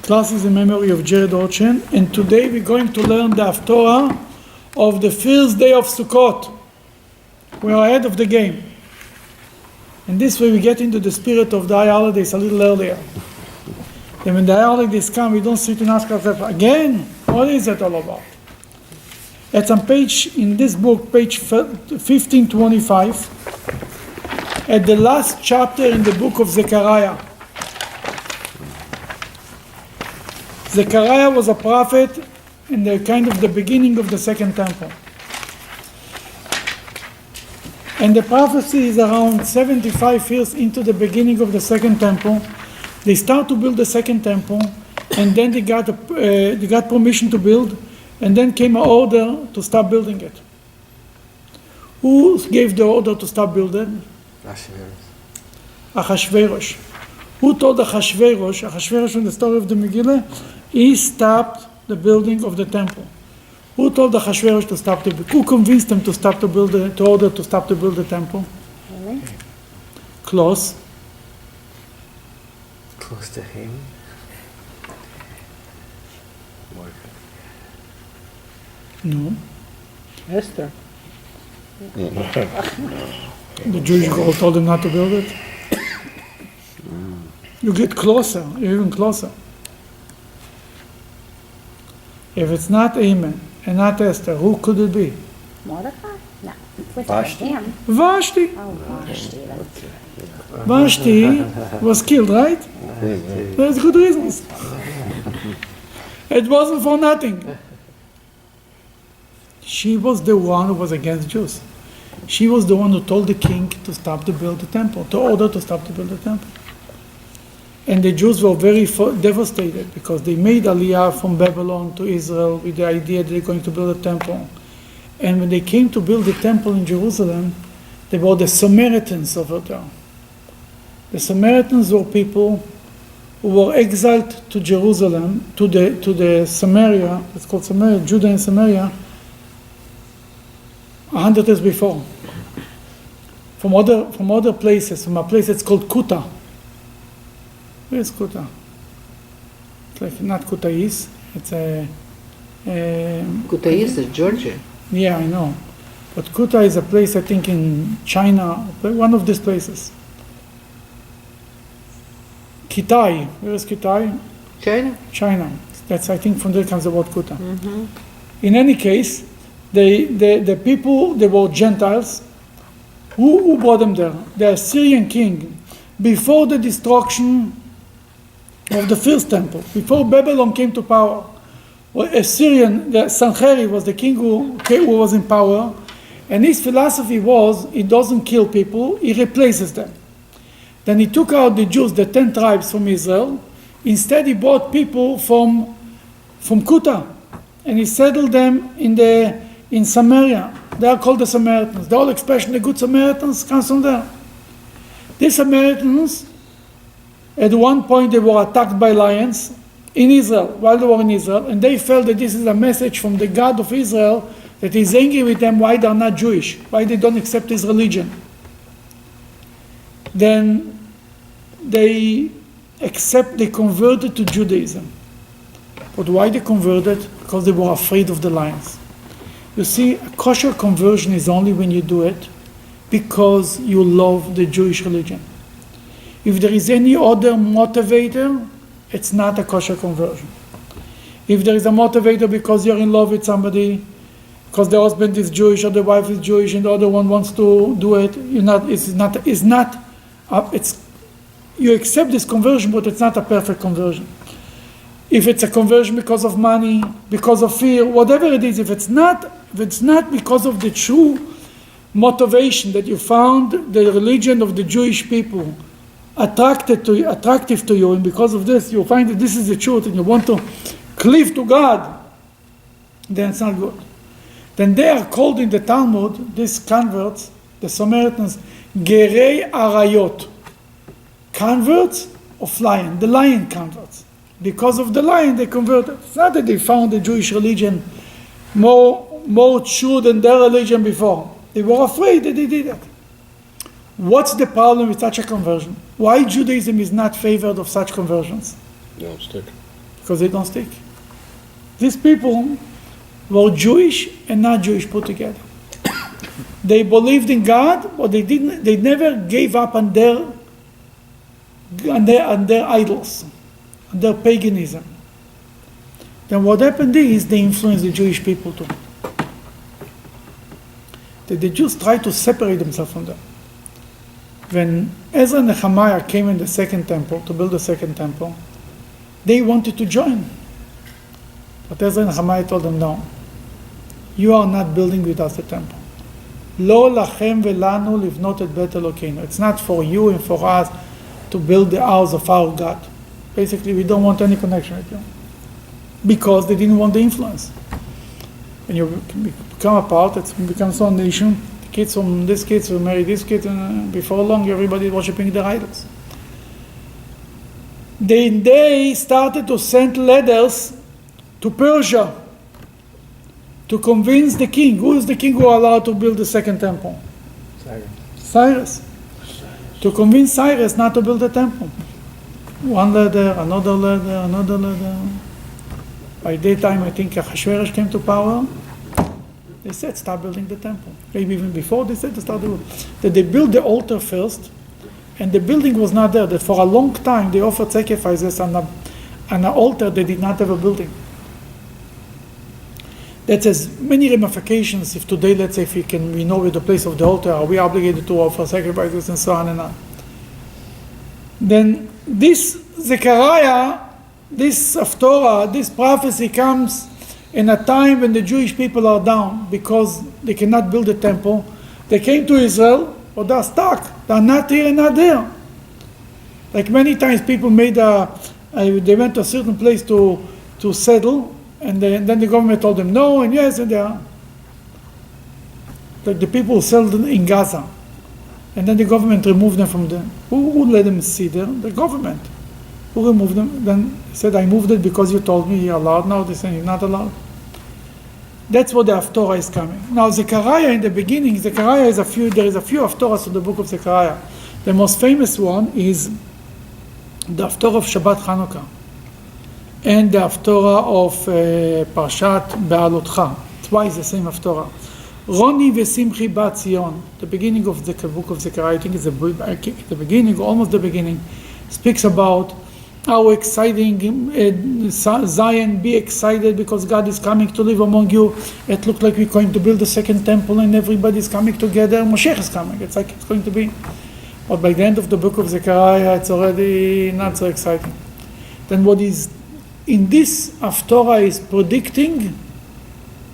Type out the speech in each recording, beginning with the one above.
Class is in memory of Jared Orchen, and today we're going to learn the Haftorah of the first day of Sukkot. We are ahead of the game. And this way we get into the spirit of the high holidays a little earlier. And when the high holidays come, we don't sit and ask ourselves, again, what is it all about? At some page in this book, page 1525, at the last chapter in the book of Zechariah. Zechariah was a prophet in the kind of the beginning of the second temple. And the prophecy is around 75 years into the beginning of the second temple. They start to build the second temple, and then they got permission to build, and then came an order to stop building it. Who gave the order to stop building? Achashverosh. Who told Achashverosh? Achashverosh in the story of the Megillah, he stopped the building of the temple. Who told Achashverosh to stop the? Who convinced him to stop to build to order to stop to build the temple? Really? Close. Close to him. No. Esther. The Jewish girl told him not to build it. You get closer, even closer. If it's not Haman and not Esther, who could it be? Mordecai? No. Vashti. Him. Vashti. Oh, Vashti. Vashti was killed, right? There's good reasons. It wasn't for nothing. She was the one who was against Jews. She was the one who told the king to stop to build the temple, to order to stop to build the temple. And the Jews were very devastated because they made Aliyah from Babylon to Israel with the idea that they're going to build a temple. And when they came to build the temple in Jerusalem, they were the Samaritans over there. The Samaritans were people who were exiled to Jerusalem, to the Samaria, it's called Samaria, Judah and Samaria, 100 years before. From other places, from a place that's called Kuta. Where is Kuta? It's like not Kutais. It's a. Kutais is Georgia. Yeah, I know. But Kuta is a place, I think, in China, one of these places. Kitai. Where is Kitai? China. China. That's, I think, from there comes the word Kuta. Mm-hmm. In any case, the people, they were Gentiles. Who brought them there? The Assyrian king. Before the destruction of the first temple, before Babylon came to power, Assyrian, the Sanherib was the king who was in power, and his philosophy was, he doesn't kill people, he replaces them. Then he took out the Jews, the 10 tribes from Israel. Instead, he brought people from Kuta, and he settled them in Samaria. They are called the Samaritans. The whole expression, the good Samaritans, comes from there. These Samaritans, at one point, they were attacked by lions in Israel, while they were in Israel, and they felt that this is a message from the God of Israel that he's angry with them why they're not Jewish, why they don't accept his religion. Then they converted to Judaism. But why they converted? Because they were afraid of the lions. You see, a kosher conversion is only when you do it because you love the Jewish religion. If there is any other motivator, it's not a kosher conversion. If there is a motivator because you're in love with somebody, because the husband is Jewish or the wife is Jewish and the other one wants to do it, you accept this conversion, but it's not a perfect conversion. If it's a conversion because of money, because of fear, whatever it is, if it's not because of the true motivation that you found the religion of the Jewish people attractive to you, and because of this you find that this is the truth and you want to cleave to God, then it's not good. Then they are called in the Talmud, these converts, the Samaritans, Gerei Arayot, converts of lion, the lion converts. Because of the lion they converted. It's not that they found the Jewish religion more true than their religion before. They were afraid that they did it. What's the problem with such a conversion? Why Judaism is not favored of such conversions? Don't stick. because they don't stick. These people were Jewish and not Jewish put together. They believed in God, but they never gave up on their idols, on their paganism. Then what happened is they influenced the Jewish people too. The Jews tried to separate themselves from them. When Ezra and Nehemiah came in the second temple, to build the second temple, they wanted to join. But Ezra and Nehemiah told them, no, you are not building with us the temple. Lo lachem velanu livnot et bet Elokeinu. It's not for you and for us to build the house of our God. Basically, we don't want any connection with you. Because they didn't want the influence. When you become apart, it becomes one nation. Kids from this kids will marry this kid, and before long, everybody is worshiping their idols. They started to send letters to Persia to convince the king. Who is the king who allowed to build the second temple? Cyrus. To convince Cyrus not to build the temple. One letter, another letter, another letter. By that time, I think Ahasuerus came to power. They said, start building the temple. Maybe even before they said to start the that they built the altar first, and the building was not there. That for a long time they offered sacrifices on an altar. They did not have a building. That has many ramifications. If today, let's say, if we know where the place of the altar, are we obligated to offer sacrifices and so on and on? Then this Zechariah, this Haftorah, this prophecy comes in a time when the Jewish people are down because they cannot build a temple. They came to Israel, but they're stuck. They're not here and not there. Like many times people they went to a certain place to settle, and then the government told them no, and yes, and they are. Like the people who settled in Gaza. And then the government removed them from there. Who let them see there? The government. Who removed them? Then he said, I moved it because you told me you're allowed. Now they say you're not allowed. That's what the Haftorah is coming. Now Zechariah in the beginning, there is a few Haftorahs in the book of Zechariah. The most famous one is the Haftorah of Shabbat Chanukah and the Haftorah of Parshat Be'alotcha. Twice the same Haftorah. Roni v'simchi bat Zion, the beginning of the book of Zechariah, I think it's the beginning, almost the beginning, speaks about how exciting Zion, be excited because God is coming to live among you. It looked like we're going to build the second temple and everybody's coming together. Moshiach is coming. It's like it's going to be. But by the end of the book of Zechariah, it's already not so exciting. Then what is in this Haftorah is predicting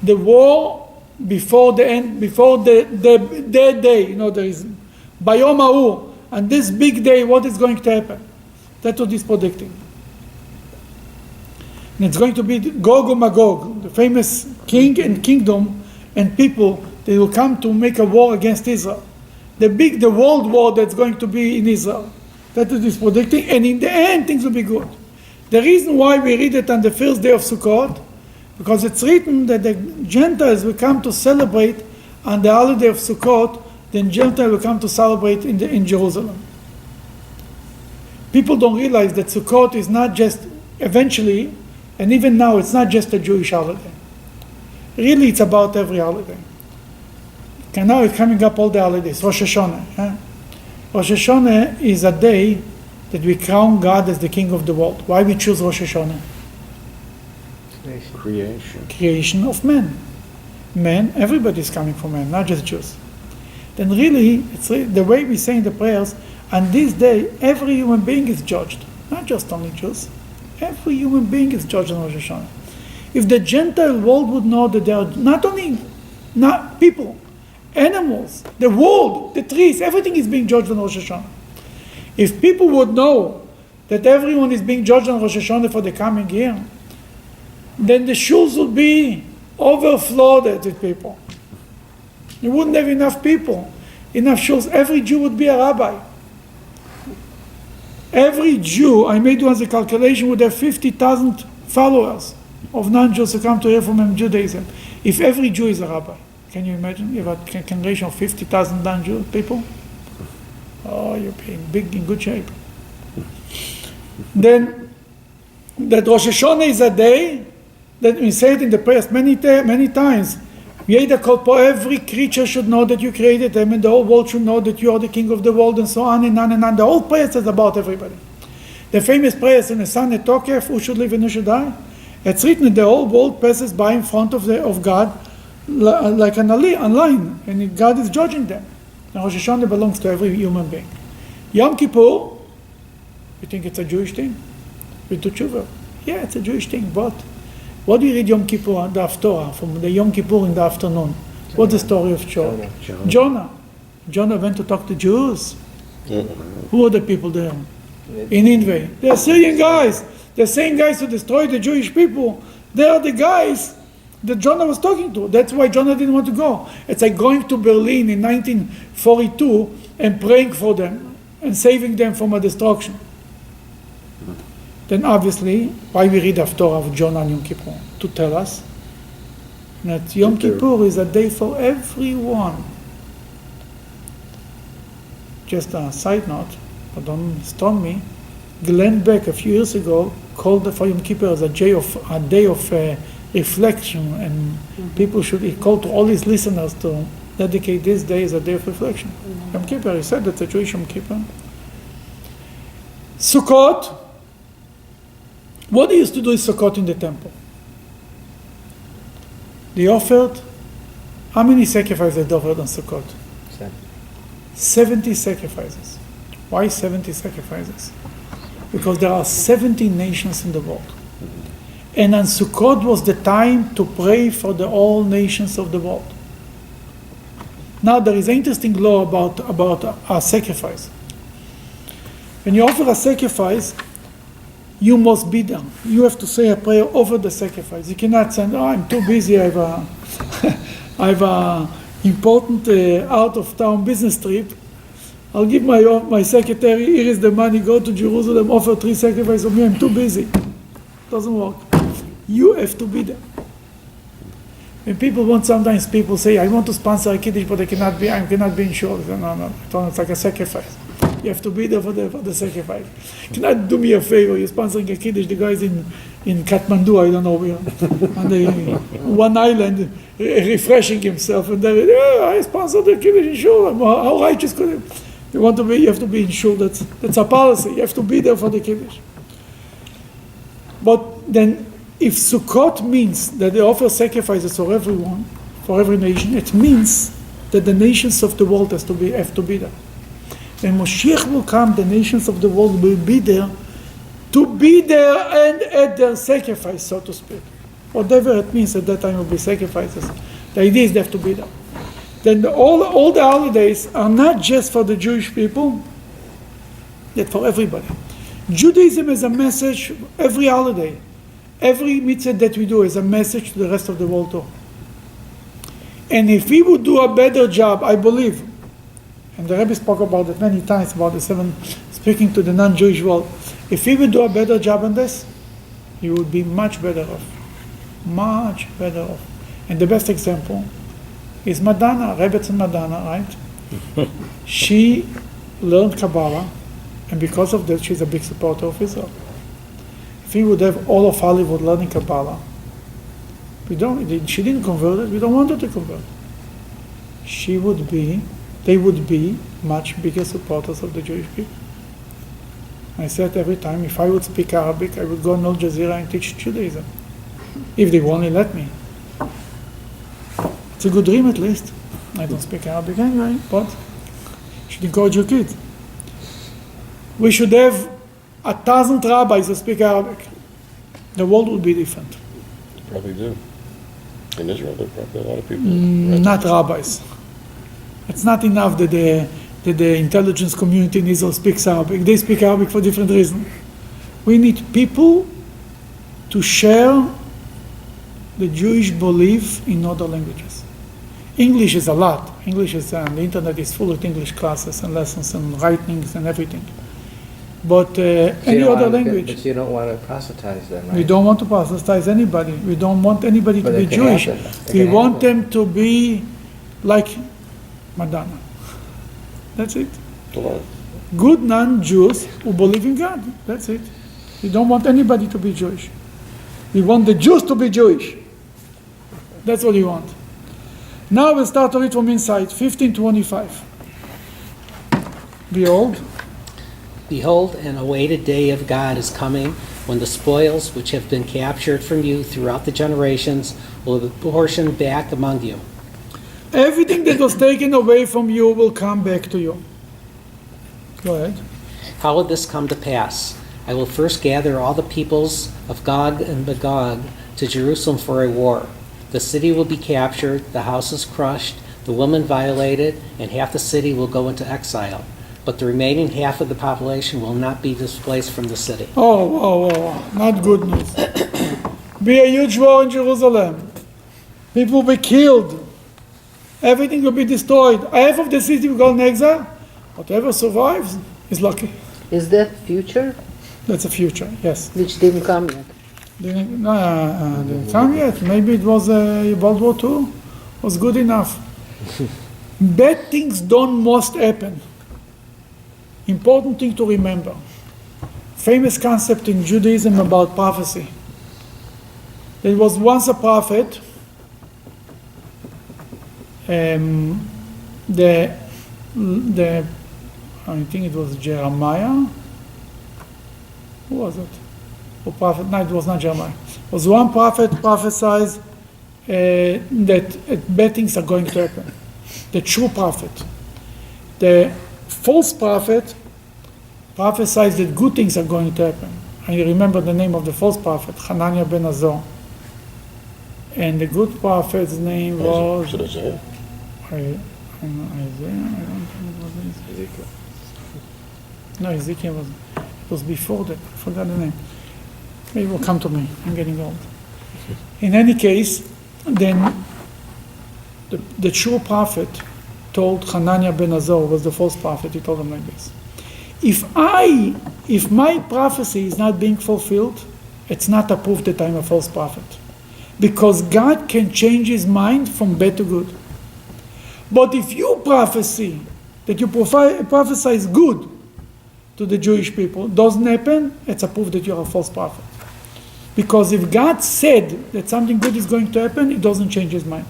the war before the end, before the day. There is Bayom Ha'u, and this big day, what is going to happen? That's what he's predicting. And it's going to be Gog and Magog, the famous king and kingdom and people. They will come to make a war against Israel. The world war that's going to be in Israel. That's what he's predicting. And in the end, things will be good. The reason why we read it on the first day of Sukkot, because it's written that the Gentiles will come to celebrate on the holiday of Sukkot, then Gentiles will come to celebrate in Jerusalem. People don't realize that Sukkot is not just eventually, and even now, it's not just a Jewish holiday. Really, it's about every holiday. And now it's coming up all the holidays. Rosh Hashanah. Rosh Hashanah is a day that we crown God as the King of the world. Why we choose Rosh Hashanah? Creation of man. Man, everybody is coming from man, not just Jews. Then really, it's the way we say in the prayers, on this day, every human being is judged. Not just only Jews. Every human being is judged on Rosh Hashanah. If the Gentile world would know that they are not people, animals, the world, the trees, everything is being judged on Rosh Hashanah. If people would know that everyone is being judged on Rosh Hashanah for the coming year, then the shuls would be overflowed with people. You wouldn't have enough people, enough shuls. Every Jew would be a rabbi. Every Jew, I made once a calculation, would have 50,000 followers of non-Jews who come to hear from him Judaism. If every Jew is a rabbi, can you imagine? You have a congregation of 50,000 non-Jew people. Oh, you're in good shape. Then that Rosh Hashanah is a day that we say it in the prayers many times. Every creature should know that you created them, and the whole world should know that you are the king of the world, and so on and on and on. The whole prayer is about everybody. The famous prayers in the Sun Tokef, who should live and who should die? It's written, the whole world passes by in front of God like a line, and God is judging them. And Rosh Hashanah belongs to every human being. Yom Kippur, you think it's a Jewish thing? We do tshuva. Yeah, it's a Jewish thing, but what do you read Yom Kippur, the Haftorah, from the Yom Kippur in the afternoon? What's the story of Jonah? Jonah went to talk to Jews. Who are the people there? In Nineveh. The Assyrian guys. The same guys who destroyed the Jewish people. They are the guys that Jonah was talking to. That's why Jonah didn't want to go. It's like going to Berlin in 1942 and praying for them and saving them from a destruction. Then obviously, why we read Haftorah of Jonah and Yom Kippur? To tell us that Yom Kippur is a day for everyone. Just a side note, but don't stone me. Glenn Beck a few years ago called the Yom Kippur as a day of reflection, and people should, he called to all his listeners to dedicate this day as a day of reflection. Yom Kippur, he said that's a Jewish Yom Kippur. Sukkot. What they used to do is Sukkot in the temple. They offered, how many sacrifices they offered on Sukkot? 70 sacrifices. Why 70 sacrifices? Because there are 70 nations in the world. And on Sukkot was the time to pray for the all nations of the world. Now there is an interesting law about a sacrifice. When you offer a sacrifice, you must be there. You have to say a prayer over the sacrifice. You cannot say, I'm too busy, I have a important out of town business trip. I'll give my secretary, here is the money, go to Jerusalem, offer 3 sacrifices of me, I'm too busy. Doesn't work. You have to be there. And sometimes people say, I want to sponsor a Kiddush, but I cannot be insured. No, it's like a sacrifice. You have to be there for the sacrifice. You cannot do me a favor, you're sponsoring a Kiddush, the guy's in Kathmandu, I don't know where, on the one island, refreshing himself, and I sponsored the Kiddush, sure, how righteous could it? You have to be insured, that's a policy, you have to be there for the Kiddush. But then, if Sukkot means that they offer sacrifices for everyone, for every nation, it means that the nations of the world have to be there. When Moshiach will come, the nations of the world will be there to be there and at their sacrifice, so to speak. Whatever it means, at that time will be sacrifices. The idea is they have to be there. Then all the holidays are not just for the Jewish people, yet for everybody. Judaism is a message, every holiday, every mitzvah that we do is a message to the rest of the world too. And if we would do a better job, I believe, and the Rebbe spoke about it many times, about the 7, speaking to the non-Jewish world. If he would do a better job on this, he would be much better off. Much better off. And the best example is Madonna, Rebbetzin Madonna, right? She learned Kabbalah, and because of that, she's a big supporter of Israel. If we would have all of Hollywood learning Kabbalah, she didn't convert it, we don't want her to convert. They would be much bigger supporters of the Jewish people. I said every time, if I would speak Arabic, I would go on Al Jazeera and teach Judaism. If they only let me. It's a good dream at least. I don't speak Arabic anyway, but you should encourage your kids. We should have 1,000 rabbis who speak Arabic. The world would be different. They probably do. In Israel, there are probably a lot of people. Not rabbis. It's not enough that the intelligence community in Israel speaks Arabic. They speak Arabic for different reasons. We need people to share the Jewish belief in other languages. English is a lot. English is, the internet is full of English classes and lessons and writings and everything. But any other language. But you don't want to proselytize them, right? We don't want to proselytize anybody. We don't want anybody to be Jewish. We want them to be like Madonna. That's it. Good non-Jews who believe in God. That's it. We don't want anybody to be Jewish. We want the Jews to be Jewish. That's what we want. Now we'll start to read from inside, 1525. Behold, Behold, an awaited day of God is coming, when the spoils which have been captured from you throughout the generations will be portioned back among you. everything that was taken away from you will come back to you. Go ahead. How will this come to pass? I will first gather all the peoples of Gog and Magog to Jerusalem for a war. The city will be captured, the houses crushed, the woman violated, and half the city will go into exile. But the remaining half of the population will not be displaced from the city. Oh, not good news. Be a huge war in Jerusalem. People will be killed. Everything will be destroyed. Half of the city will go in exile. Whatever survives is lucky. Is that future? That's a future, yes. Which didn't come yet. Didn't come yet. Maybe it was World War II. Was good enough. Bad things don't must happen. Important thing to remember. Famous concept in Judaism about prophecy. There was once a prophet. I think it was Jeremiah. Who was it? Or prophet? No, it was not Jeremiah. It was one prophet prophesied that bad things are going to happen. The true prophet. The false prophet prophesied that good things are going to happen. I remember the name of the false prophet, Hananiah ben Azor. And the good prophet's name was... Is it Isaiah? Isaiah? I don't think it was Ezekiel. No, Ezekiel was... It was before that. I forgot the name. Maybe it will come to me. I'm getting old. In any case, then the true prophet told Hananiah ben Azor, was the false prophet, he told him like this. If my prophecy is not being fulfilled, it's not a proof that I'm a false prophet. Because God can change his mind from bad to good. But if you prophesy that you prophesy is good to the Jewish people, doesn't happen, it's a proof that you're a false prophet. Because if God said that something good is going to happen, it doesn't change his mind.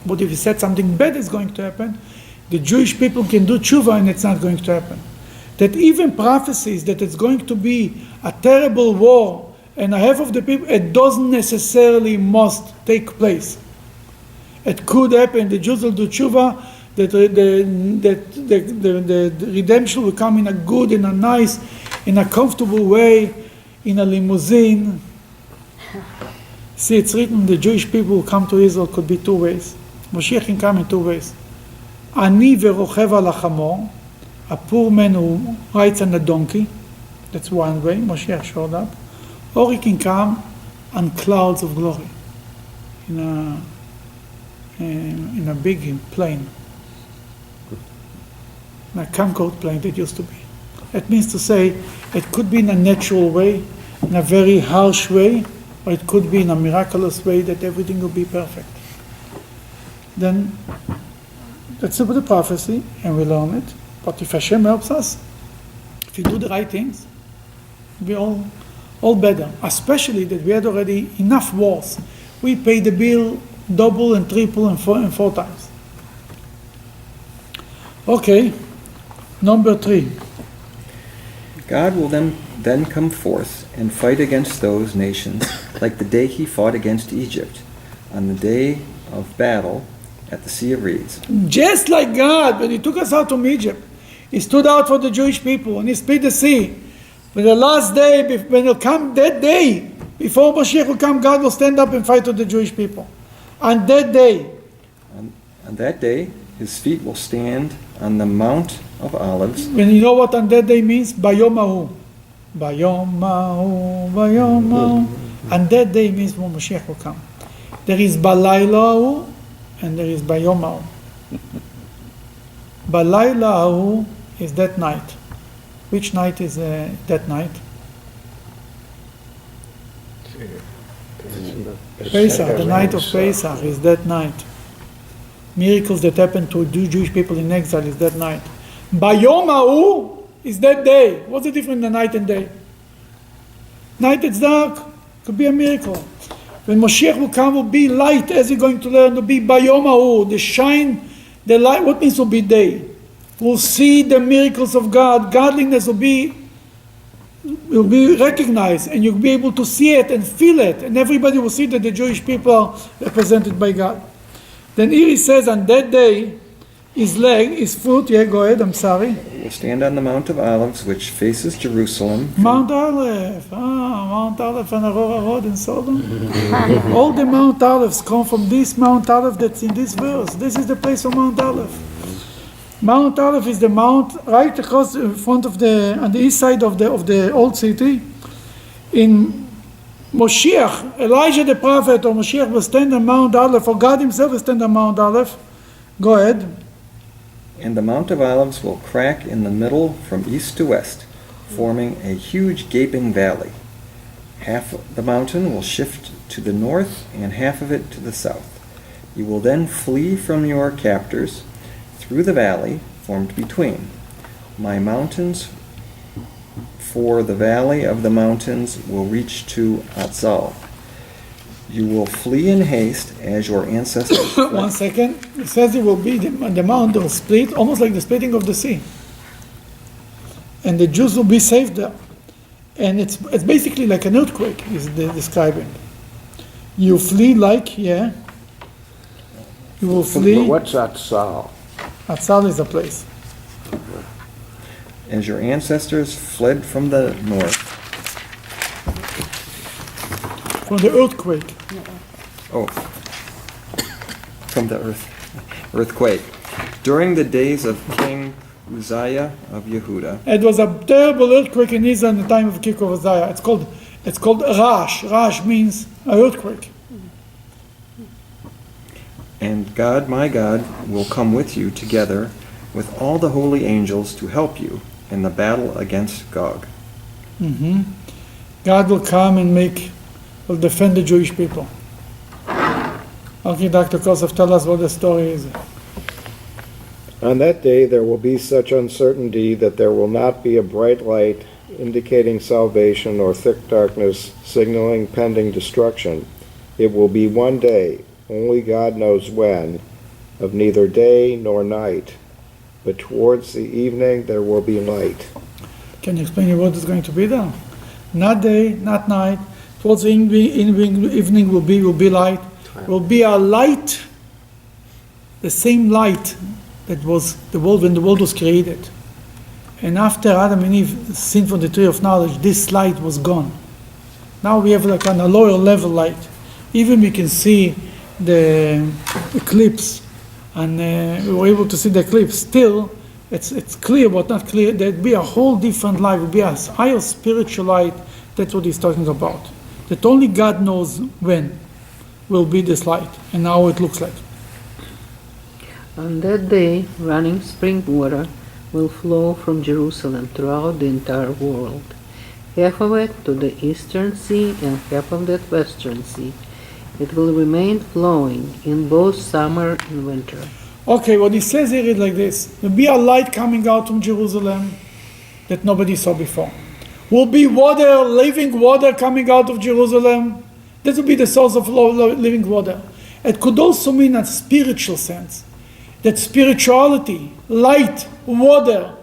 But if he said something bad is going to happen, the Jewish people can do tshuva and it's not going to happen. That even prophecies that it's going to be a terrible war and half of the people, it doesn't necessarily must take place. It could happen, the Jews will do tshuva, that the redemption will come in a good, in a nice, in a comfortable way, in a limousine. See, it's written the Jewish people who come to Israel could be two ways. Moshiach can come in two ways. Ani verochev al hamor, a poor man who rides on a donkey. That's one way, Moshiach showed up. Or he can come on clouds of glory, in a big plane, a Concorde plane that used to be. It means to say, it could be in a natural way, in a very harsh way, or it could be in a miraculous way that everything will be perfect. Then, that's the prophecy, and we learn it. But if Hashem helps us, if we do the right things, we all better. Especially that we had already enough wars. We pay the bill double and triple and four times. Okay, number 3. God will then come forth and fight against those nations like the day he fought against Egypt, on the day of battle at the Sea of Reeds. Just like God, when he took us out from Egypt, he stood out for the Jewish people and he split the sea. But the last day, when it'll come that day, before Mashiach will come, God will stand up and fight with the Jewish people. On that day. On that day, his feet will stand on the Mount of Olives. When you know what on that day means? Bayom Hahu. Bayom Hahu, Bayom Hahu. On that day means when Mashiach will come. There is Balayla Hahu and there is Bayom Hahu. Balayla Hahu is that night. Which night is that night? Pesach, the night of Pesach is that night. Miracles that happen to Jewish people in exile is that night. Bayom Hahu is that day. What's the difference in the night and day? Night it's dark. Could be a miracle. When Moshiach will come, will be light, as you're going to learn, will be Bayom Ha'u, the shine, the light. What means will be day? We'll see the miracles of God. Godliness will be recognized, and you'll be able to see it and feel it, and everybody will see that the Jewish people are represented by God. Then here he says, on that day, his leg, his foot, yeah, go ahead, I'm sorry. Will stand on the Mount of Olives, which faces Jerusalem. Mount Aleph, Mount Aleph and Aurora Road in Sodom. All the Mount Olives come from this Mount Aleph that's in this verse. This is the place for Mount Aleph. Mount Aleph is the mount right across in front of on the east side of the old city. In Moshiach, Elijah the prophet or Moshiach will stand on Mount Aleph, or God himself will stand on Mount Aleph. Go ahead. And the Mount of Olives will crack in the middle from east to west, forming a huge gaping valley. Half of the mountain will shift to the north and half of it to the south. You will then flee from your captors through the valley formed between. My mountains for the valley of the mountains will reach to Atzal. You will flee in haste as your ancestors fled. 1 second. It says it will be the mount will split, almost like the splitting of the sea. And the Jews will be saved there. And it's basically like an earthquake, is describing. You flee like, yeah. You will flee. What's Atzal? Atzal is a place. As your ancestors fled from the north. From the earthquake. Oh, from the earthquake. During the days of King Uzziah of Yehuda, It was a terrible earthquake in Israel in the time of King Uzziah. It's called Rash. Rash means an earthquake. and God, my God, will come with you together with all the holy angels to help you in the battle against Gog. God will come and will defend the Jewish people. Okay, Dr. Kosov, tell us what the story is. On that day there will be such uncertainty that there will not be a bright light indicating salvation or thick darkness signaling pending destruction. It will be one day, only God knows when, of neither day nor night, but towards the evening there will be light. Can you explain what is going to be there? Not day, not night. Towards the evening will be light. Will be a light, the same light that was the world when the world was created. And after Adam and Eve sinned from the tree of knowledge, this light was gone. Now we have like on a lower level light. Even we can see the eclipse, and we were able to see the eclipse. Still, it's clear but not clear. There'd be a whole different light. It would be a higher spiritual light. That's what he's talking about. That only God knows when will be this light and how it looks like. On that day, running spring water will flow from Jerusalem throughout the entire world, half of it to the eastern sea and half of that western sea. It will remain flowing in both summer and winter. Okay, what he says here is like this. There'll be a light coming out from Jerusalem that nobody saw before. Will be water, living water coming out of Jerusalem. This will be the source of living water. It could also mean a spiritual sense. That spirituality, light, water.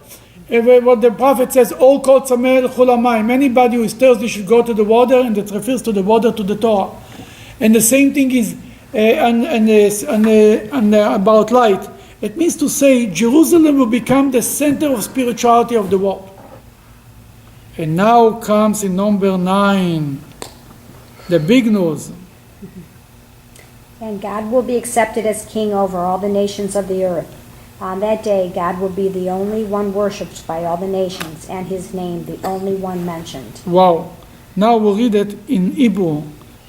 What the prophet says, all kol tzameh chulamayim. Anybody who is thirsty should go to the water, and that refers to the water to the Torah. And the same thing is about light. It means to say Jerusalem will become the center of spirituality of the world. And now comes in number 9, the big news. And God will be accepted as king over all the nations of the earth. On that day, God will be the only one worshipped by all the nations, and his name the only one mentioned. Wow. Now we'll read it in Hebrew.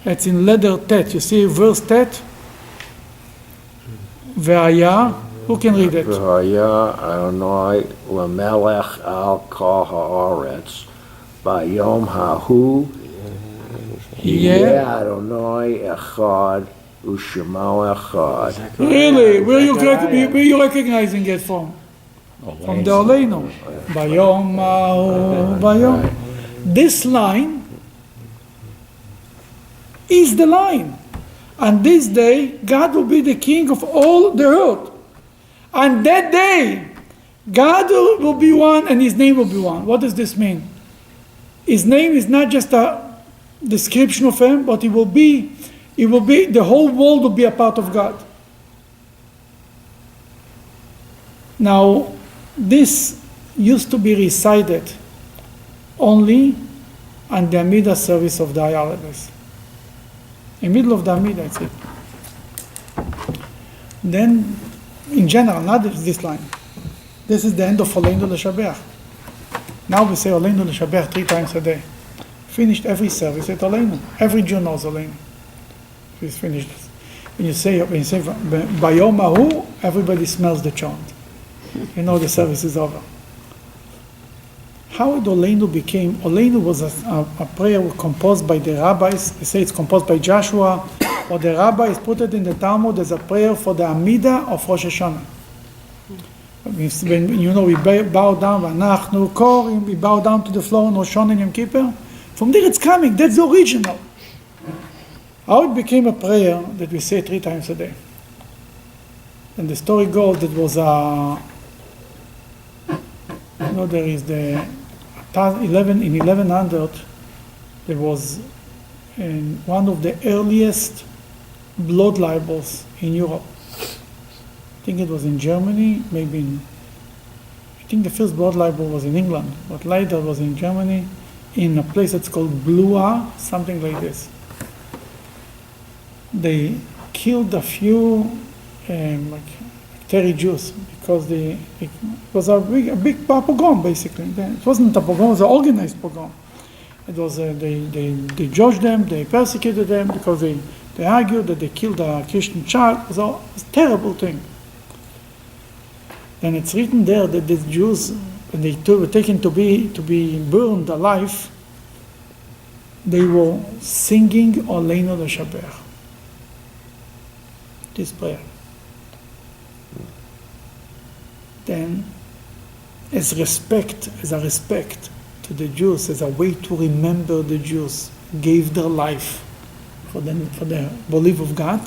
It's in letter Tet. You see verse Tet? Ve'aya. Who can read it? V'haya Adonai lemelech al kol haaretz bayom hahu Yeah. Adonai echad u'shemo echad. Really? Where are you recognizing it from? From the Oleinu. Bayom Mahu Bayom. This line is the line. And this day, God will be the king of all the earth. And that day, God will be one and his name will be one. What does this mean? His name is not just a description of him, but the whole world will be a part of God. Now, this used to be recited only on the Amidah service of the Ayalaves. In the middle of the Amidah, that's it. Then, in general, not this line. This is the end of Oleinu L'Shabeach. Now we say Oleinu L'Shabeach 3 times a day. Finished every service at Oleinu. Every Jew knows Oleinu. We finished this. When you say Bayom Ahu, everybody smells the chant. You know the service is over. How Oleinu became, Oleinu was a prayer composed by the rabbis. They say it's composed by Joshua, or the rabbis put it in the Talmud as a prayer for the Amidah of Rosh Hashanah. When we bow down, V'anachnu korim, we bow down to the floor on Rosh Hashanah and Yom Kippur. From there it's coming, that's the original. How it became a prayer that we say 3 times a day. And the story goes that was there is the 1100, there was one of the earliest blood libels in Europe. I think it was in Germany, I think the first blood libel was in England, but later it was in Germany, in a place that's called Blua, something like this. They killed a few 30 Jews because it was a big pogrom, basically. It wasn't a pogrom, it was an organized pogrom. It was they judged them, they persecuted them because they argued that they killed a Christian child. It was a terrible thing. And it's written there that the Jews, when they were taken to be burned alive, they were singing Oleinu L'Shabeach. This prayer. Then, as a respect to the Jews, as a way to remember the Jews, gave their life for the belief of God,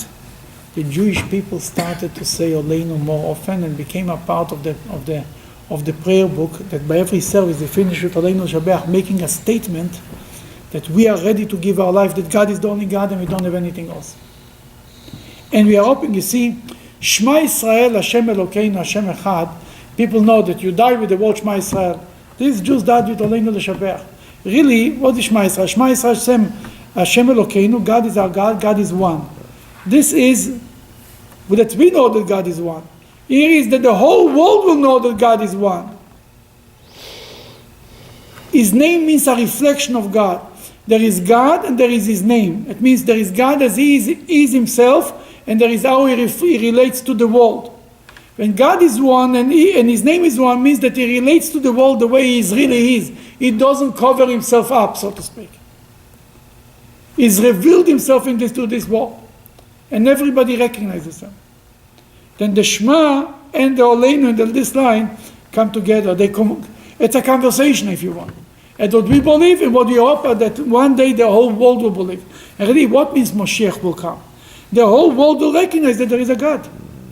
the Jewish people started to say Oleinu more often and became a part of the prayer book, that by every service they finish with Oleinu L'Shabeach, making a statement that we are ready to give our life, that God is the only God and we don't have anything else. And we are hoping, you see, Shema Yisrael, Hashem Elokeinu, Hashem Echad. People know that you die with the word Shema Yisrael. These Jews died with Oleinu L'Shabeach. Really, what is Shema Yisrael? Shema Yisrael, Hashem Elokeinu, God is our God, God is one. This is that we know that God is one. Here is that the whole world will know that God is one. His name means a reflection of God. There is God and there is His name. It means there is God as He is Himself, and there is how He relates to the world. When God is one and His name is one, means that He relates to the world the way He really is. He doesn't cover Himself up, so to speak. He's revealed Himself to this world. And everybody recognizes Him. Then the Shema and the Oleinu and this line come together. It's a conversation, if you want. And what we believe and what we hope that one day the whole world will believe. And really, what means Moshiach will come? The whole world will recognize that there is a God.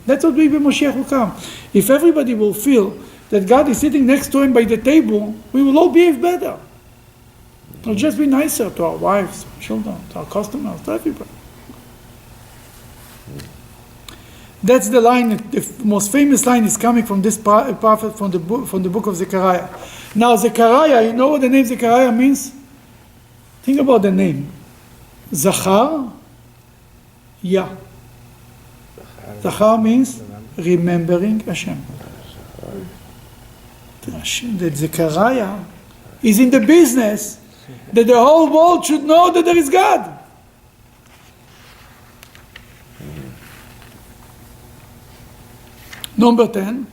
That's what we believe Moshiach will come. If everybody will feel that God is sitting next to him by the table, we will all behave better. We'll just be nicer to our wives, children, to our customers, to everybody. That's the line. The most famous line is coming from this prophet from the book of Zechariah. Now, Zechariah, you know what the name Zechariah means? Think about the name. Zachar, Yah. Zachar means remembering Hashem. That Zechariah is in the business that the whole world should know that there is God. Number 10.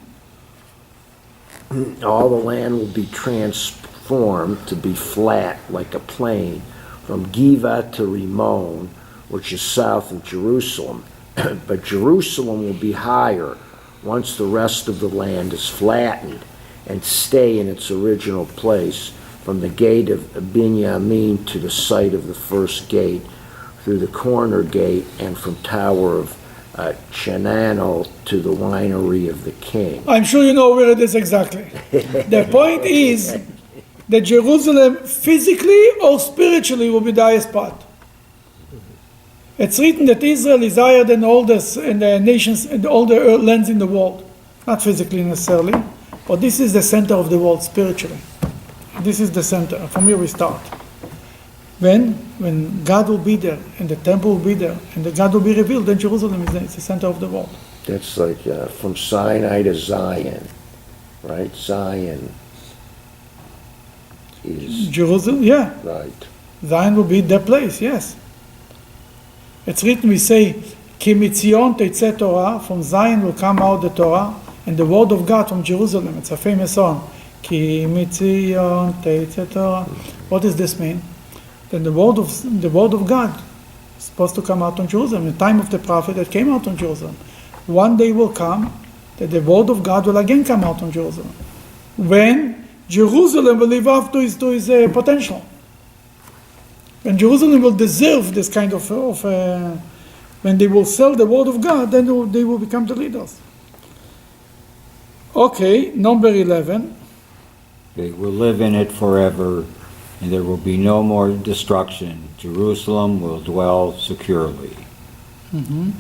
All the land will be transformed to be flat like a plain, from Giva to Rimmon, which is south of Jerusalem. But Jerusalem will be higher once the rest of the land is flattened and stay in its original place, from the gate of Binyamin to the site of the first gate, through the corner gate and from Tower of Chenanel to the winery of the king. I'm sure you know where it is exactly. The point is that Jerusalem physically or spiritually will be the highest part. It's written that Israel is higher than all the nations and all the lands in the world. Not physically necessarily, but this is the center of the world spiritually. This is the center. From here we start. When God will be there, and the temple will be there, and the God will be revealed, then Jerusalem is the center of the world. That's like from Sinai to Zion, right? Zion is Jerusalem, yeah. right. Zion will be the place, yes. It's written, we say, Ki mitzion teitzeh Torah, from Zion will come out the Torah, and the word of God from Jerusalem. It's a famous song. Ki mitzion teitzeh Torah. What does this mean? Then the word of God is supposed to come out on Jerusalem. In the time of the prophet that came out on Jerusalem. One day will come that the word of God will again come out on Jerusalem. When Jerusalem will live up to his potential. When Jerusalem will deserve this kind of when they will sell the word of God, then they will become the leaders. Okay, number 11. They will live in it forever, and there will be no more destruction. Jerusalem will dwell securely. Mm-hmm.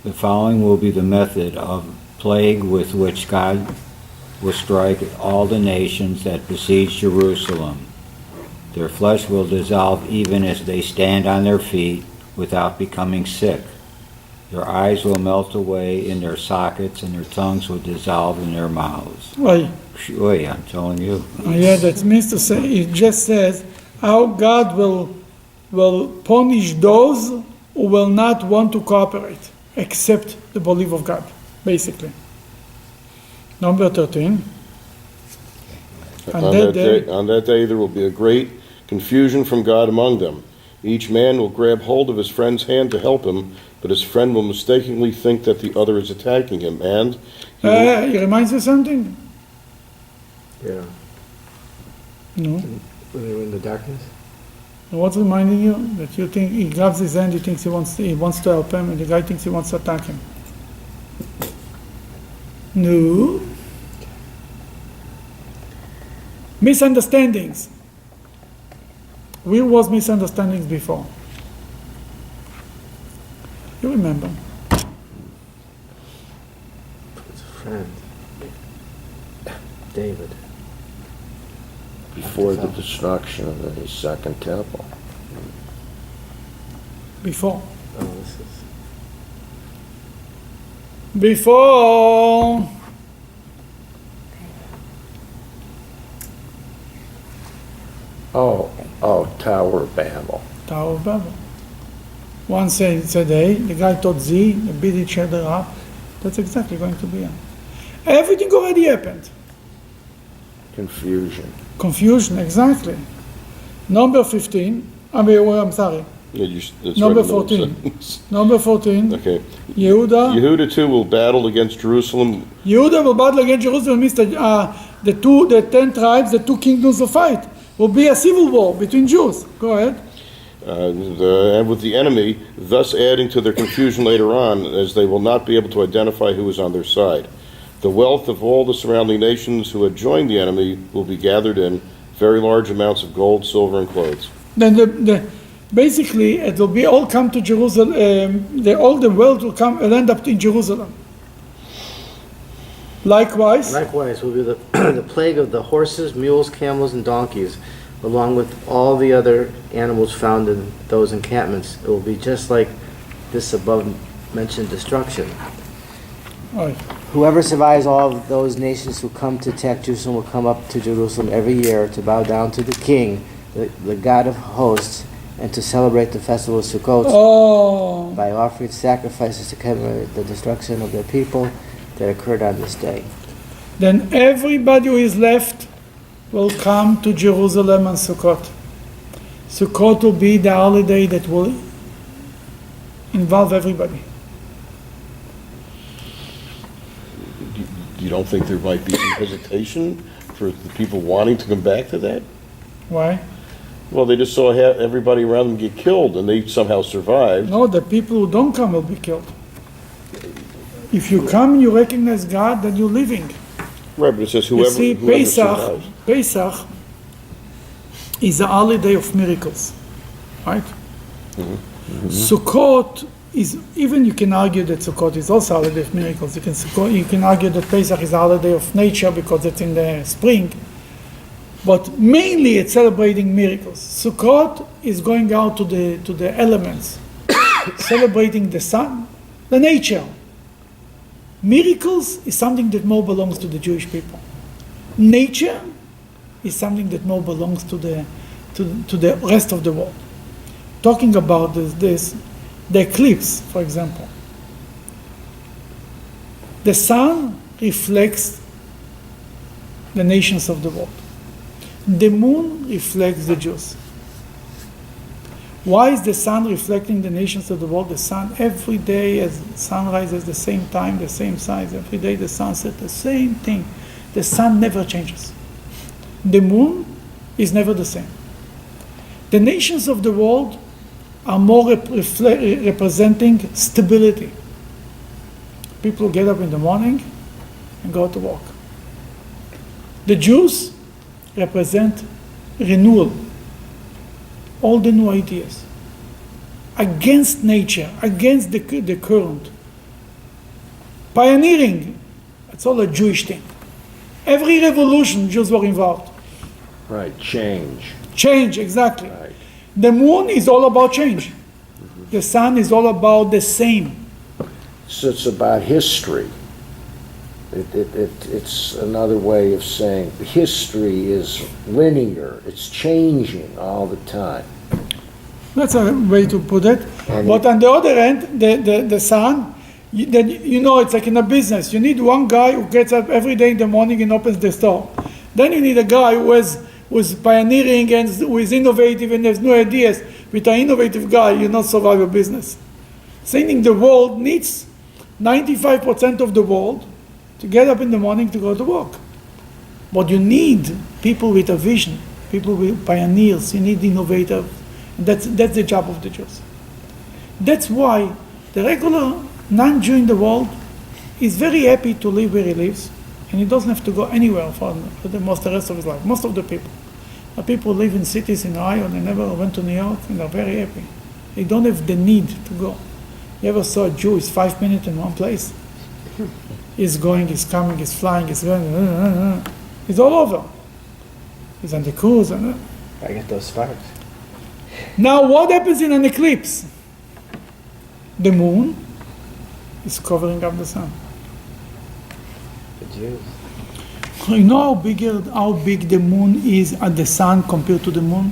The following will be the method of plague with which God will strike all the nations that besiege Jerusalem. Their flesh will dissolve even as they stand on their feet without becoming sick. Their eyes will melt away in their sockets, and their tongues will dissolve in their mouths. Oy. Oy, I'm telling you. Yeah, that means to say, it just says how God will punish those who will not want to cooperate, except the belief of God, basically. Number 13. On that day there will be a great confusion from God among them. Each man will grab hold of his friend's hand to help him, but his friend will mistakenly think that the other is attacking him, and It reminds you something? Yeah. No. When they were in the darkness? What's reminding you? That you think he grabs his hand, he thinks he wants to help him, and the guy thinks he wants to attack him. No. Misunderstandings. Where was misunderstandings before? You remember? It's a friend. David. Before the destruction of the second temple. Before. Oh, this is... Before. Tower of Babel. Tower of Babel. One said A, the guy thought Z, they beat each other up. That's exactly going to be it. Everything already happened. Confusion. Confusion, exactly. Number 15, I'm sorry. yeah, that's Number right in the middle of 14. the sentence. Number 14, Okay. Yehuda. Yehuda too will battle against Jerusalem. Yehuda will battle against Jerusalem, means the 10 tribes, the two kingdoms will fight. Will be a civil war between Jews. Go ahead. And with the enemy, thus adding to their confusion later on, as they will not be able to identify who is on their side. The wealth of all the surrounding nations who had joined the enemy will be gathered in, very large amounts of gold, silver, and clothes. Then basically it will be all come to Jerusalem. All the world will end up in Jerusalem. Likewise will be the plague of the horses, mules, camels, and donkeys, along with all the other animals found in those encampments. It will be just like this above-mentioned destruction. Right. Whoever survives all of those nations who come to attack Jerusalem will come up to Jerusalem every year to bow down to the King, the God of hosts, and to celebrate the festival of Sukkot by offering sacrifices to commemorate the destruction of their people that occurred on this day. Then everybody who is left will come to Jerusalem on Sukkot. Sukkot will be the holiday that will involve everybody. You don't think there might be some hesitation for the people wanting to come back to that? Why? Well, they just saw everybody around them get killed, and they somehow survived. No, the people who don't come will be killed. If you come and you recognize God, then you're living. Right, but it says You whoever, see, whoever survives. Pesach is a holiday of miracles, right? Sukkot is, even you can argue that Sukkot is also a holiday of miracles. You can argue that Pesach is a holiday of nature because it's in the spring. But mainly it's celebrating miracles. Sukkot is going out to the elements, celebrating the sun, the nature. Miracles is something that more belongs to the Jewish people. Nature is something that more belongs to the rest of the world. Talking about the eclipse, for example. The sun reflects the nations of the world. The moon reflects the Jews. Why is the sun reflecting the nations of the world? The sun every day, as sunrise is the same time, the same size. Every day the sunset, the same thing. The sun never changes. The moon is never the same. The nations of the world are more representing stability. People get up in the morning and go to work. The Jews represent renewal, all the new ideas, against nature, against the current. Pioneering, it's all a Jewish thing. Every revolution, Jews were involved. Right, change. Change, exactly. Right. The moon is all about change. The sun is all about the same. So it's about history. It's another way of saying history is linear. It's changing all the time. That's a way to put it. But on the other end, the sun, it's like in a business. You need one guy who gets up every day in the morning and opens the store. Then you need a guy who's pioneering and who is innovative and has new ideas. With an innovative guy, you not survive your business. Saying the world needs 95% of the world to get up in the morning to go to work. But you need people with a vision, people with pioneers. You need innovators. That's the job of the Jews. That's why the regular non-Jew in the world is very happy to live where he lives, and he doesn't have to go anywhere for the rest of his life. Most of the people. The people who live in cities in Ohio, they never went to New York, and they're very happy. They don't have the need to go. You ever saw a Jew is 5 minutes in one place? He's going, he's coming, he's flying, he's going, he's all over. He's on the cruise. I get those sparks. Now what happens in an eclipse? The moon is covering up the sun. The Jews. You know how big the moon is at the sun compared to the moon?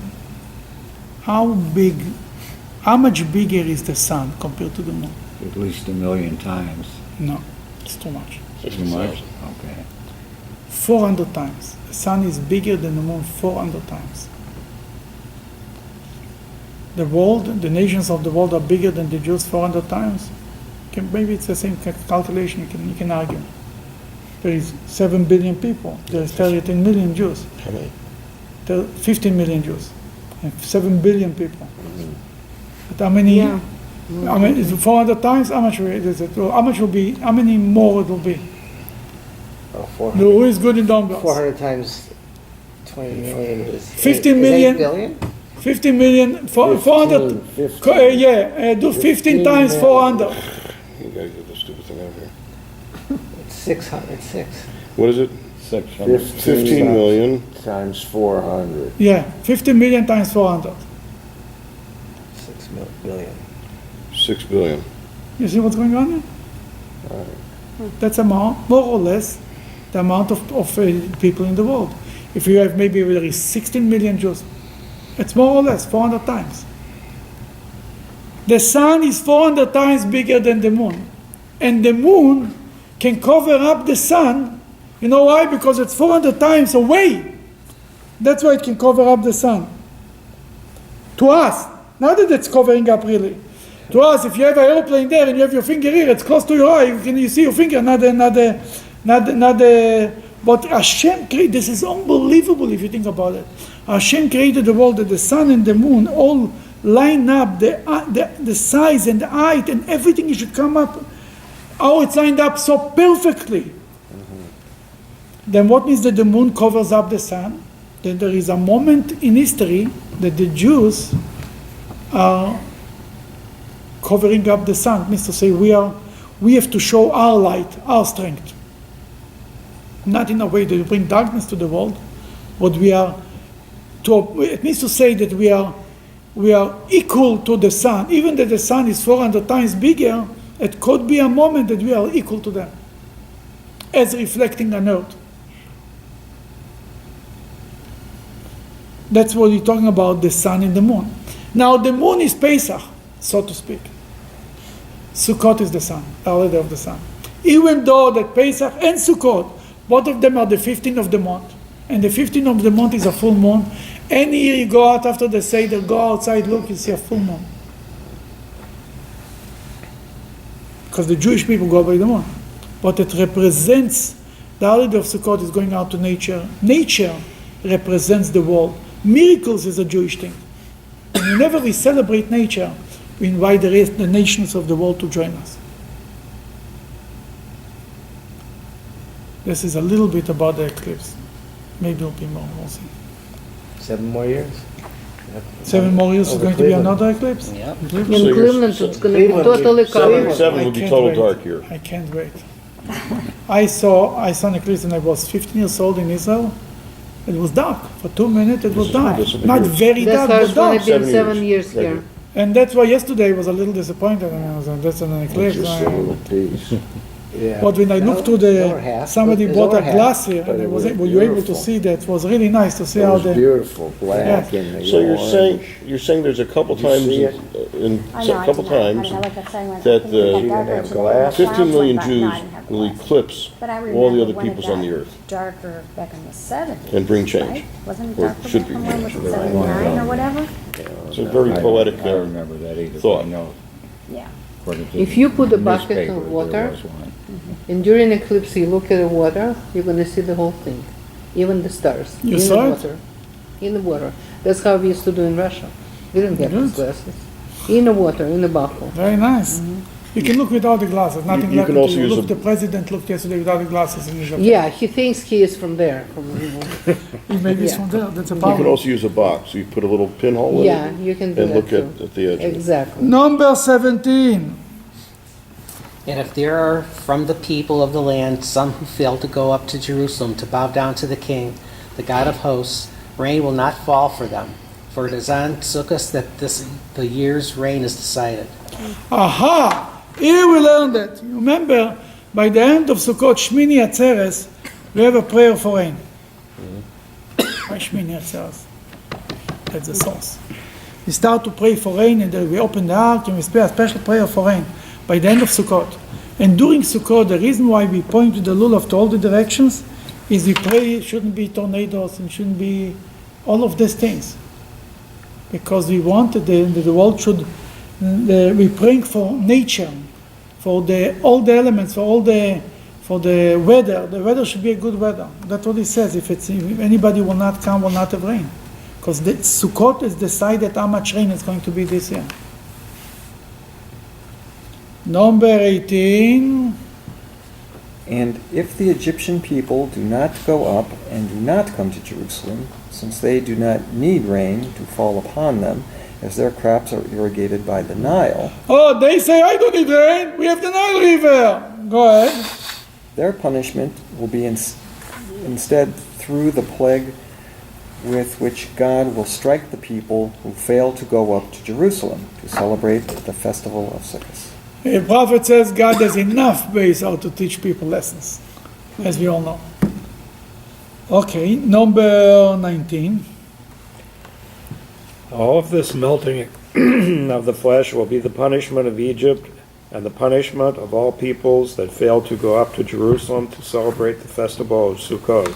How much bigger is the sun compared to the moon? At least 1,000,000 times. No, it's too much. Too much? Okay. 400 times. The sun is bigger than the moon 400 times. The world, the nations of the world are bigger than the Jews 400 times. Maybe it's the same calculation, you can argue. There is 7 billion people. There is 13 million Jews. How many? There are 15 million Jews. And 7 billion people. But how many? Yeah. I mean, is it 400 times? How much is it? How much will be? How many more it will be? Oh, 400. Who is good in numbers? 400 times 20 million is 50 8 million. 8 billion? 50 million, 400. 15. Do 15 times 400. You gotta get this stupid thing out here. It's 606. What is it? 600. 15 million. Times 400. Yeah, 50 million times 400. 6 billion. 6 billion. You see what's going on here? That's amount, more or less, the amount of people in the world. If you have maybe there is 16 million Jews, it's more or less 400 times. The sun is 400 times bigger than the moon. And the moon can cover up the sun. You know why? Because it's 400 times away. That's why it can cover up the sun. To us, not that it's covering up really. To us, if you have an airplane there and you have your finger here, it's close to your eye. You see your finger, not the But Hashem created, this is unbelievable if you think about it. Hashem created the world that the sun and the moon all line up, the size and the height and everything should come up. How it's lined up so perfectly. Then what means that the moon covers up the sun? Then there is a moment in history that the Jews are covering up the sun. It means to say we have to show our light, our strength. Not in a way that we bring darkness to the world, but it means to say that we are equal to the sun. Even that the sun is 400 times bigger, it could be a moment that we are equal to them, as reflecting on earth. That's what we're talking about, the sun and the moon. Now the moon is Pesach, so to speak. Sukkot is the sun, our day of the sun. Even though that Pesach and Sukkot, both of them are the 15th of the month, and the 15th of the month is a full moon. Any year you go out after the Seder, go outside, look, you see a full moon. Because the Jewish people go by the moon. But it represents, the holiday of Sukkot is going out to nature. Nature represents the world. Miracles is a Jewish thing. And whenever we celebrate nature, we invite the nations of the world to join us. This is a little bit about the eclipse. Maybe it'll be more, we'll see. 7 more years? 7 more years is Over going to be Cleveland. another eclipse? Yep. In So you're- Cleveland, it's going to be totally covered. 7 will be can't total wait. dark here. I can't wait. I saw an eclipse when I was 15 years old in Israel. It was dark. For 2 minutes it was dark. This will be Not yours. very That's dark, how but it's going dark. to be in 7 7 years. years Right here. here. And that's why yesterday I was a little disappointed. And I was like, that's an eclipse. Just a little piece. Yeah. But when I looked through Over half. somebody It's bought over a half. glass here, But and I it was was able, you were able to beautiful. see that. It was really nice to see It how was the. beautiful, black and the So you're saying, orange. there's a couple Did you times, see a couple times that have glass. 15 million Jews will eclipse But I all the remember other when it peoples on got the earth darker back in the 70s. and bring change. Right? Wasn't it Or darker should back be from when? Was it changed. 79 or whatever? It's a very I poetic don't remember that either, but thought. I know. Yeah. according to If you put a the bucket newspaper, of water, there was one. and during eclipse you look at the water, you're going to see the whole thing, even the stars. You in saw the it? water. In the water. That's how we used to do in Russia. We didn't have Good. these glasses. In the water, in the bottle. Very nice. You can look without the glasses. Nothing you left can to also you. use Look, a- the president looked yesterday without the glasses in his Japan. Yeah, he thinks he is from there. Maybe it's Yeah. from there. That's a You can problem. also use a box. You put a little pinhole in Yeah, it you can do and that look too. at the edge of it. Exactly. Number 17. And if there are from the people of the land some who fail to go up to Jerusalem to bow down to the King, the God of hosts, rain will not fall for them. For it is on Sukkot that the year's rain is decided. Aha! Here we learned that. You remember, by the end of Sukkot, Shmini Atzeres, we have a prayer for rain. By Shmini Atzeres. That's the source. We start to pray for rain, and then we open the ark, and we pray a special prayer for rain by the end of Sukkot. And during Sukkot, the reason why we point to the lulav to all the directions is we pray it shouldn't be tornadoes and shouldn't be all of these things. Because we want that the world should, we praying for nature, for all the elements, for the weather. The weather should be a good weather. That's what it says. If anybody will not come, will not have rain. Because the Sukkot is decided how much rain is going to be this year. Number 18. And if the Egyptian people do not go up and do not come to Jerusalem, since they do not need rain to fall upon them, as their crops are irrigated by the Nile, Oh, they say, I don't need rain. We have the Nile River. Go ahead. their punishment will be instead through the plague with which God will strike the people who fail to go up to Jerusalem to celebrate the festival of Sukkot. The prophet says God has enough ways how to teach people lessons, as we all know. Okay, number 19. All of this melting of the flesh will be the punishment of Egypt and the punishment of all peoples that fail to go up to Jerusalem to celebrate the festival of Sukkot.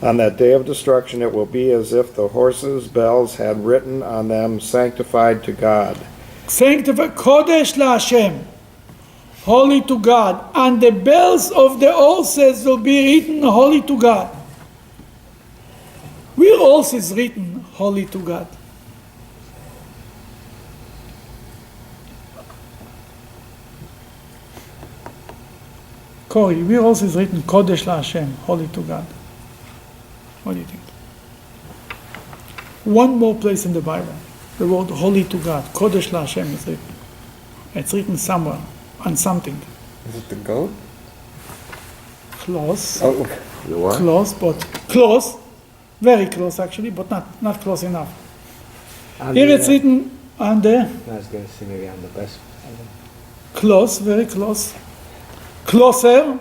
On that day of destruction, it will be as if the horses' bells had written on them, sanctified to God. Sanctify Kodesh LaHashem. holy to God, and the bells of the horses will be written holy to God. Where else is written holy to God? Corey, where else is written Kodesh LaHashem, holy to God? What do you think? One more place in the Bible, the word holy to God, Kodesh LaHashem is written. It's written somewhere, on something. Is it the goat? Close. Oh, okay. The what? Close, but close. Very close actually, but not close enough. On Here the, it's written on the I was going to say maybe on the best. close, very close. Closer.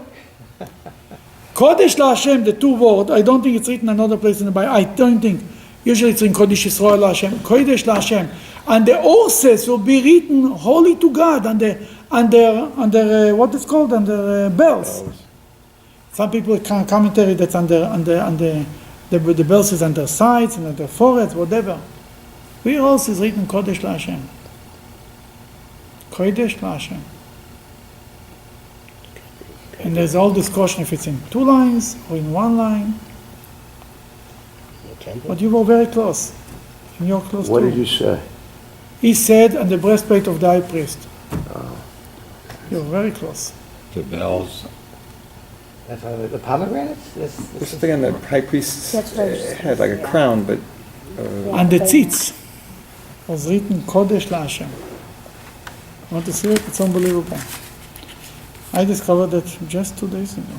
Kodesh LaHashem, the two words, I don't think it's written another place in the Bible. I don't think. Usually it's in Kodesh Yisrael LaHashem. Kodesh LaHashem. And the horses will be written holy to God under what is called, under bells. Some people can commentary that's under the bells is on their sides and on their foreheads, whatever. Where else is written Kodesh LaHashem? Kodesh LaHashem. And there's all discussion if it's in 2 lines or in 1 line. But you were very close. And you're close What too. did you say? He said on the breastplate of the high priest. You're very close. The bells. That's the pomegranates? There's something on the high priest's That's what I was- head, like a crown, but And the tzitz was written Kodesh LaHashem. Want to see it? It's unbelievable. I discovered that just 2 days ago.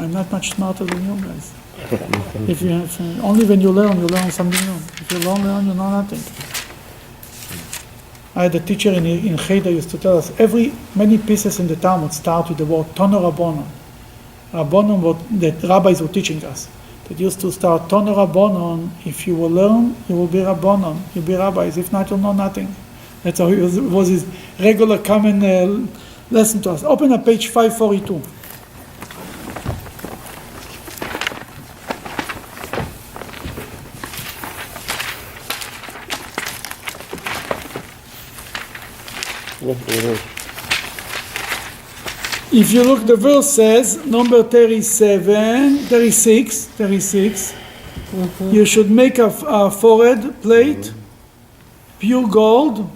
I'm not much smarter than you guys. If you have, only when you learn something new. If you don't learn, you know nothing. I had a teacher in Cheder used to tell us many pieces in the Talmud start with the word Tono Rabbonon. Rabbonon, what the rabbis were teaching us. That used to start Tono Rabbonon. If you will learn, you will be Rabbonon. You'll be rabbis. If not, you'll know nothing. That's how it was his regular common lesson to us. Open up page 542. If you look, the verse says, number 36, you should make a forehead plate, pure gold,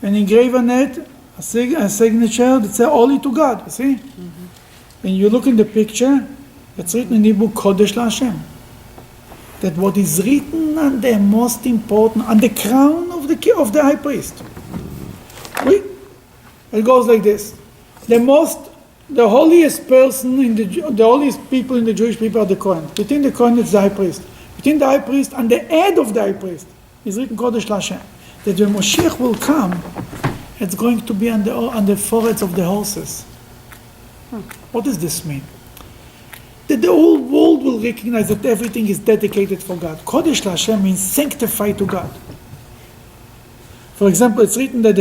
and engrave on it a signature that says holy to God, you see? And you look in the picture, it's written in Hebrew, Kodesh LaHashem. That what is written on the most important, on the crown of the high priest. It goes like this. The holiest person the holiest people in the Jewish people are the Kohen. Between the Kohen it's the high priest. Between the high priest and the head of the high priest is written Kodesh LaHashem. That when Moshiach will come, it's going to be on the foreheads of the horses. What does this mean? That the whole world will recognize that everything is dedicated for God. Kodesh LaHashem means sanctified to God. For example, it's written that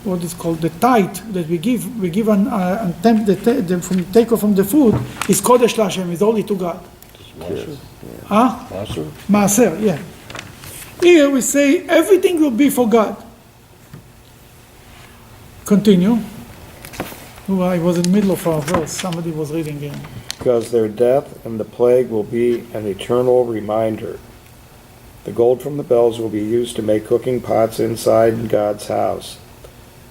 what is called the tithe that we give on from takeoff from the food is Kodesh LaHashem, is holy to God. Maaser, yeah. Here we say everything will be for God. Continue. Oh, I was in the middle of our verse. Somebody was reading here. Because their death and the plague will be an eternal reminder. The gold from the bells will be used to make cooking pots inside God's house.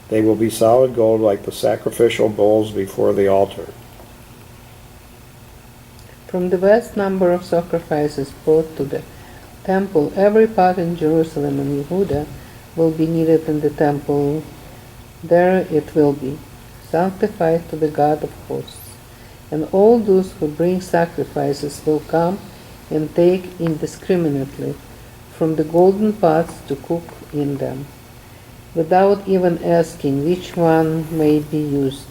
They will be solid gold like the sacrificial bowls before the altar. From the vast number of sacrifices brought to the temple, every pot in Jerusalem and Yehuda will be needed in the temple. There it will be, sanctified to the God of hosts. And all those who bring sacrifices will come and take indiscriminately from the golden pots to cook in them, without even asking which one may be used,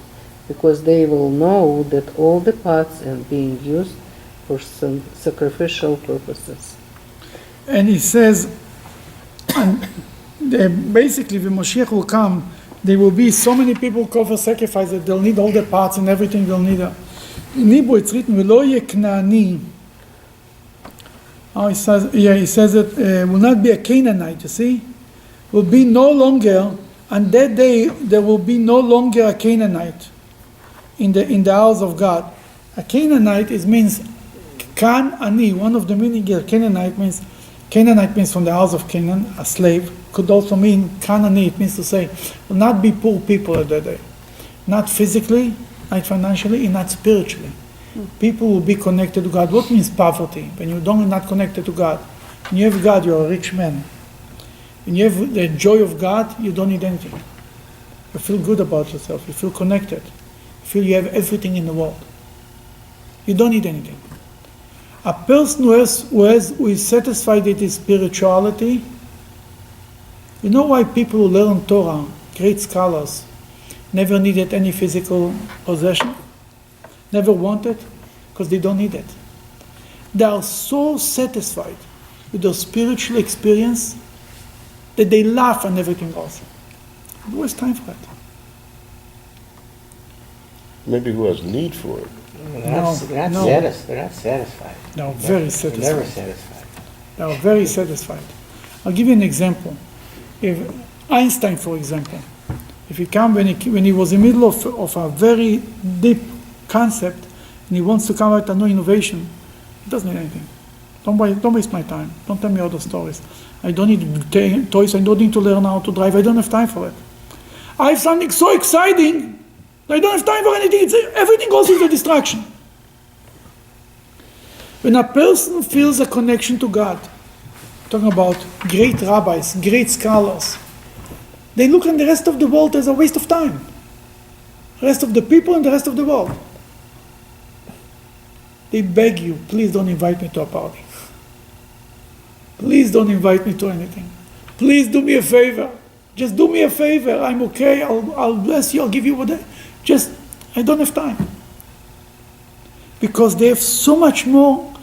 because they will know that all the pots are being used for some sacrificial purposes. And he says, basically when Moshiach will come, there will be so many people call for sacrifice that they'll need all the parts and everything they'll need. In Hebrew it's written, V'lo yeh Knaani. Oh, he says that will not be a Canaanite, you see? Will be no longer On that day, there will be no longer a Canaanite in the house of God. A Canaanite means Can-ani. One of the meaning of Canaanite means from the house of Canaan, a slave. Could also mean Canaanite. It means to say, will not be poor people at that day. Not physically, not financially, and not spiritually. People will be connected to God. What means poverty? When you're not connected to God. When you have God, you're a rich man. When you have the joy of God, you don't need anything. You feel good about yourself. You feel connected. You feel you have everything in the world. You don't need anything. A person who is satisfied with his spirituality, you know why people who learn Torah, great scholars, never needed any physical possession? Never wanted? Because they don't need it. They are so satisfied with their spiritual experience that they laugh and everything else. Who has time for it? Maybe who has need for it. They're not satisfied. They are very They're never satisfied. satisfied. They are very satisfied. I'll give you an example. If Einstein, for example, if he come when he was in the middle of a very deep concept and he wants to come out with a new innovation, he doesn't need anything. Don't waste my time. Don't tell me other stories. I don't need toys. I don't need to learn how to drive. I don't have time for it. I have something so exciting. I don't have time for anything. Everything goes into distraction. When a person feels a connection to God, talking about great rabbis, great scholars, they look at the rest of the world as a waste of time. The rest of the people and the rest of the world. They beg you, please don't invite me to a party. Please don't invite me to anything. Please do me a favor. Just do me a favor. I'm okay. I'll bless you. I'll give you whatever. I don't have time. Because they have so much more.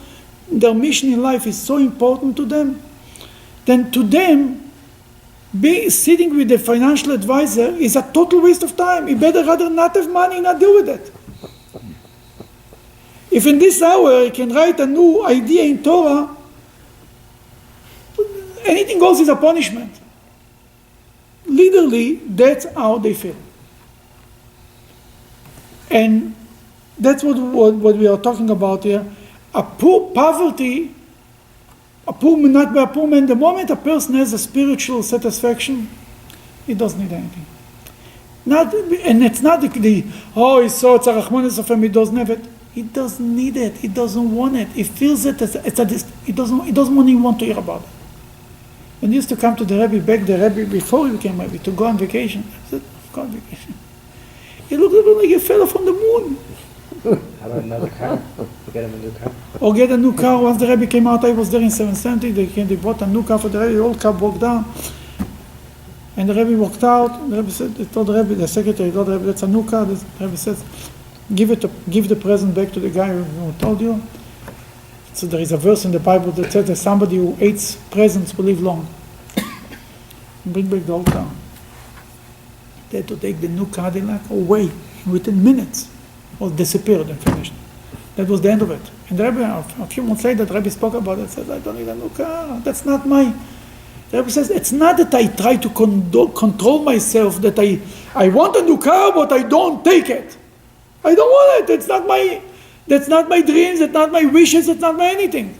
Their mission in life is so important to them. Then to them, sitting with a financial advisor is a total waste of time. You better rather not have money and not deal with it. If in this hour I can write a new idea in Torah, anything else is a punishment. Literally, that's how they feel. And that's what we are talking about here. A poor poverty, not by a poor man, the moment a person has a spiritual satisfaction, he doesn't need anything. And it's not it's so it's a Rahmanis of him, he doesn't have it. He doesn't need it. He doesn't want it. He feels it. He doesn't even want to hear about it. When he used to come to the Rebbe before he became Rebbe, to go on vacation. I said, go on vacation. He looked at him like he fell from the moon. How about another car? Get him a new car. Or get a new car. Once the Rebbe came out, I was there in 770. They bought a new car for the Rebbe. The old car broke down. And the Rebbe walked out. The Rebbe said, the secretary told the Rebbe, that's a new car. The Rebbe says, give the present back to the guy who told you. So there is a verse in the Bible that says that somebody who hates presents will live long. Bring back the old car. They had to take the new Cadillac away within minutes. It was disappeared and finished. That was the end of it. And the Rebbe, a few months later, the Rebbe spoke about it. Says, I don't need a new car. That's not my... The Rebbe says, it's not that I try to control myself, that I want a new car, but I don't take it. I don't want it. That's not my dreams. That's not my wishes. That's not my anything.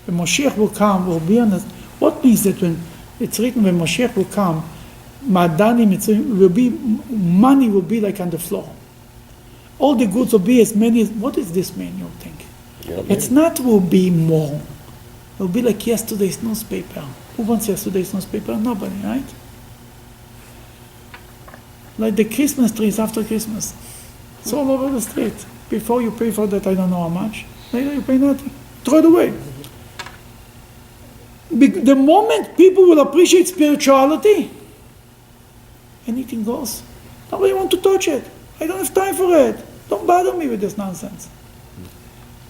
When Moshiach will come, we'll be honest. What means that when it's written when Moshiach will come, money will be like on the floor. All the goods will be as many as. What does this mean? You think? It's not will be more. It will be like yesterday's newspaper. Who wants yesterday's newspaper? Nobody, right? Like the Christmas trees after Christmas. It's all over the street. Before you pay for that, I don't know how much. Later you pay nothing. Throw it away. The moment people will appreciate spirituality, anything goes. Nobody wants to touch it. I don't have time for it. Don't bother me with this nonsense.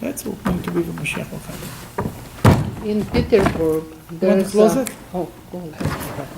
That's what's going to be the Mashiach will come. In Petersburg, Want to close it? Oh, go ahead.